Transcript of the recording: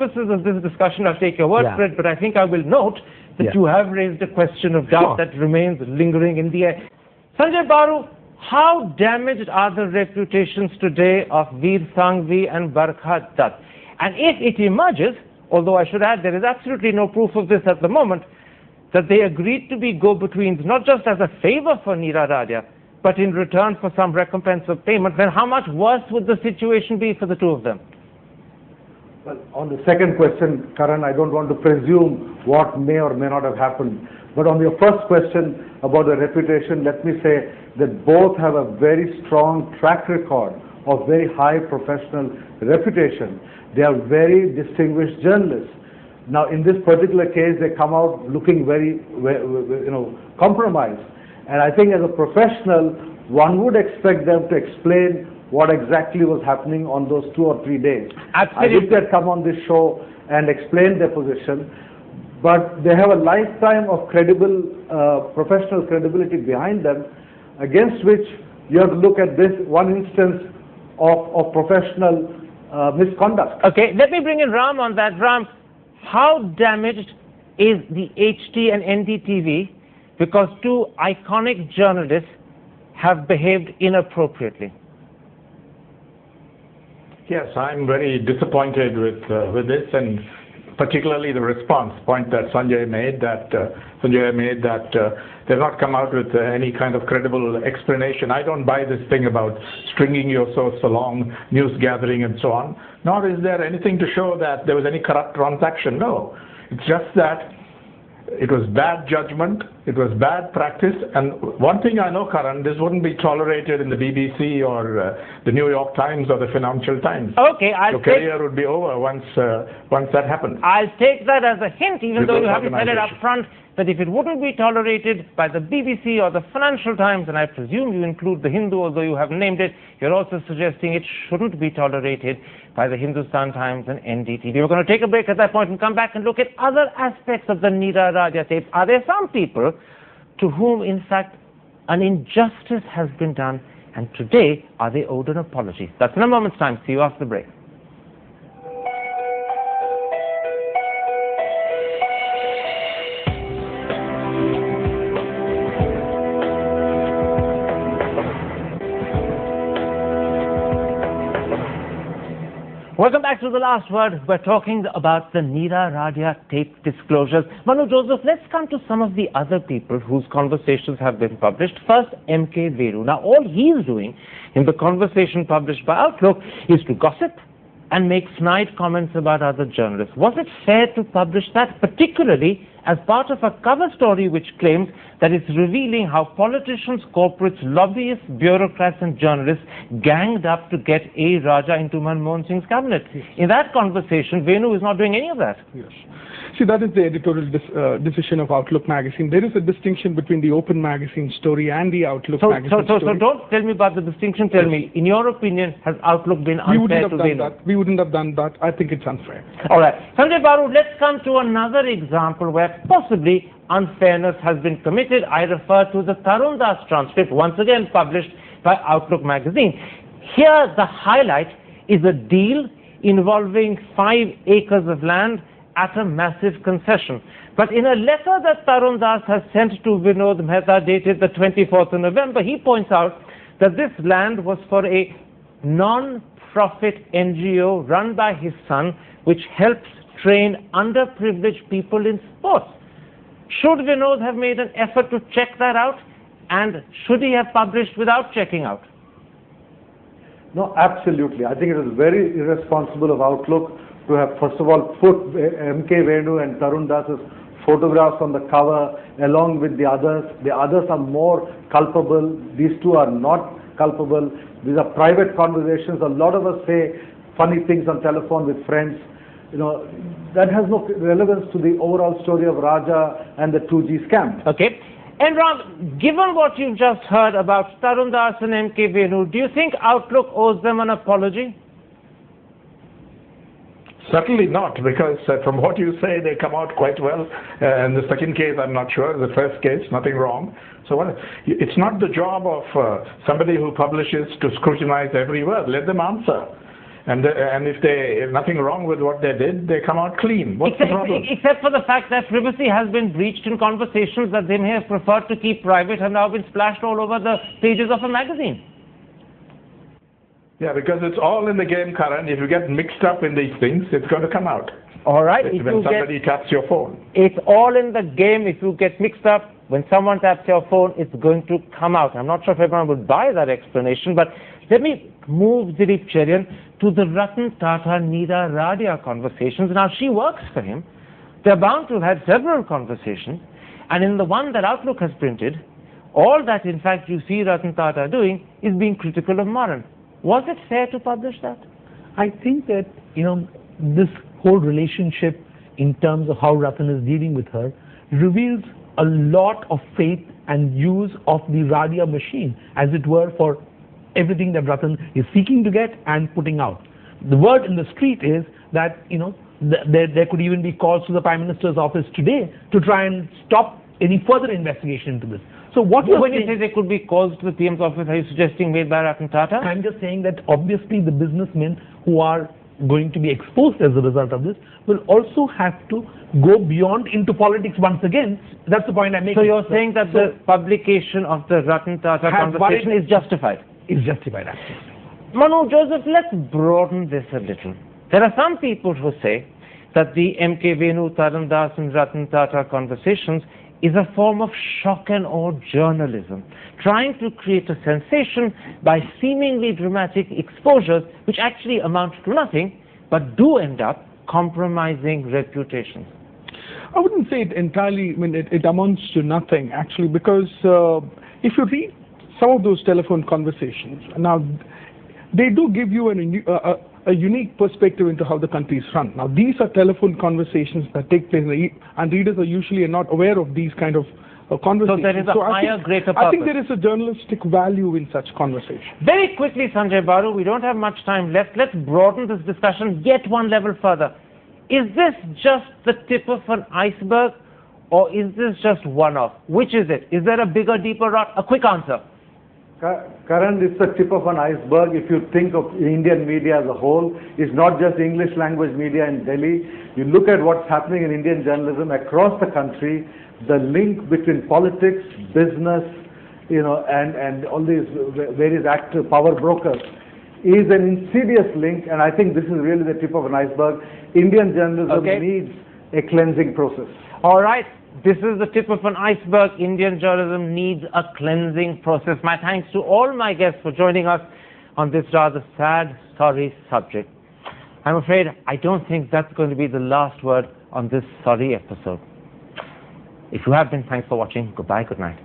purposes of this discussion, I'll take your word for it, but I think I will note that you have raised a question of doubt that remains lingering in the air. Sanjaya Baru, how damaged are the reputations today of Vir Sanghvi and Barkha Dutt? And if it emerges, although I should add there is absolutely no proof of this at the moment, that they agreed to be go-betweens not just as a favor for Nira Radia, but in return for some recompense of payment, then how much worse would the situation be for the two of them? Well, on the second question, Karan, I don't want to presume what may or may not have happened. But on your first question about the reputation, let me say that both have a very strong track record of very high professional reputation. They are very distinguished journalists. Now, in this particular case, they come out looking very, compromised. And I think as a professional, one would expect them to explain what exactly was happening on those 2 or 3 days. Absolutely. I wish they'd come on this show and explain their position, but they have a lifetime of credible, professional credibility behind them, against which you have to look at this one instance of professional misconduct. Okay, let me bring in Ram on that. Ram, how damaged is the HT and NDTV because two iconic journalists have behaved inappropriately? Yes, I'm very disappointed with this, and particularly the response point that Sanjay made that they've not come out with any kind of credible explanation. I don't buy this thing about stringing your source along, news gathering and so on, nor is there anything to show that there was any corrupt transaction. No, it's just that it was bad judgment, it was bad practice, and one thing I know, Karan, this wouldn't be tolerated in the BBC or the New York Times or the Financial Times. Okay, your career would be over once that happens. I'll take that as a hint, even though you haven't said it up front, that if it wouldn't be tolerated by the BBC or the Financial Times, and I presume you include the Hindu, although you haven't named it, you're also suggesting it shouldn't be tolerated by the Hindustan Times and NDTV. We're going to take a break at that point and come back and look at other aspects of the Nira Radia tape. Are there some people to whom, in fact, an injustice has been done, and today are they owed an apology? That's in a moment's time. See you after the break. Welcome back to The Last Word. We're talking about the Nira Radia tape disclosures. Manu Joseph, let's come to some of the other people whose conversations have been published. First, M.K. Venu. Now, all he's doing in the conversation published by Outlook is to gossip and make snide comments about other journalists. Was it fair to publish that, particularly as part of a cover story which claims that it's revealing how politicians, corporates, lobbyists, bureaucrats and journalists ganged up to get A. Raja into Manmohan Singh's cabinet? Yes. In that conversation, Venu is not doing any of that. Yes. See, that is the editorial decision of Outlook magazine. There is a distinction between the Open magazine story and the Outlook magazine story. So don't tell me about the distinction. Tell me, in your opinion, has Outlook been unfair to Venu? We wouldn't have done that. I think it's unfair. All right. Sanjaya Baru, let's come to another example where possibly unfairness has been committed. I refer to the Tarun Das transcript, once again published by Outlook magazine. Here, the highlight is a deal involving 5 acres of land at a massive concession. But in a letter that Tarun Das has sent to Vinod Mehta dated the 24th of November, he points out that this land was for a non-profit NGO run by his son, which helps train underprivileged people in sports. Should Vinod have made an effort to check that out? And should he have published without checking out? No, absolutely. I think it was very irresponsible of Outlook to have, first of all, put M.K. Venu and Tarun Das's photographs on the cover along with the others. The others are more culpable. These two are not culpable. These are private conversations. A lot of us say funny things on telephone with friends. You know, that has no relevance to the overall story of Raja and the 2G scam. Okay. And Ram, given what you've just heard about Tarun Das and M.K. Venu, do you think Outlook owes them an apology? Certainly not, because from what you say, they come out quite well. In the second case, I'm not sure. The first case, nothing wrong. So it's not the job of somebody who publishes to scrutinize every word. Let them answer. And if nothing wrong with what they did, they come out clean. What's the problem? Except for the fact that privacy has been breached in conversations that they may have preferred to keep private have now been splashed all over the pages of a magazine. Yeah, because it's all in the game, Karan. If you get mixed up in these things, it's going to come out. All right. When somebody taps your phone. It's all in the game. If you get mixed up, when someone taps your phone, it's going to come out. I'm not sure if everyone would buy that explanation, but let me move Dilip Cherian to the Ratan Tata Nira Radia conversations. Now, she works for him. They're bound to have had several conversations. And in the one that Outlook has printed, all that, in fact, you see Ratan Tata doing is being critical of Maran. Was it fair to publish that? I think that, this whole relationship in terms of how Ratan is dealing with her reveals a lot of faith and use of the Radia machine, as it were, for everything that Ratan is seeking to get and putting out. The word in the street is that, there could even be calls to the Prime Minister's office today to try and stop any further investigation into this. So when you say there could be calls to the PM's office, are you suggesting made by Ratan Tata? I'm just saying that obviously the businessmen who are going to be exposed as a result of this will also have to go beyond into politics once again. That's the point I'm making. So you're saying that the publication of the Ratan Tata conversation is justified? Is justified, actually. Manu Joseph, let's broaden this a little. There are some people who say that the M.K. Venu, Taran Das and Ratan Tata conversations is a form of shock and awe journalism, trying to create a sensation by seemingly dramatic exposures which actually amount to nothing, but do end up compromising reputations. I wouldn't say it entirely, it amounts to nothing, actually, because if you read some of those telephone conversations, now, they do give you a unique perspective into how the country is run. Now, these are telephone conversations that take place, and readers are usually not aware of these kind of conversations. So there is a higher, greater purpose. I think there is a journalistic value in such conversations. Very quickly, Sanjaya Baru, we don't have much time left. Let's broaden this discussion yet one level further. Is this just the tip of an iceberg, or is this just one-off? Which is it? Is there a bigger, deeper rot? A quick answer. Karan, it's the tip of an iceberg. If you think of Indian media as a whole, it's not just English language media in Delhi. You look at what's happening in Indian journalism across the country, the link between politics, business, and all these various active power brokers is an insidious link, and I think this is really the tip of an iceberg. Indian journalism needs a cleansing process. All right. This is the tip of an iceberg. Indian journalism needs a cleansing process. My thanks to all my guests for joining us on this rather sad, sorry subject. I'm afraid I don't think that's going to be the last word on this sorry episode. If you have been, thanks for watching. Goodbye, good night.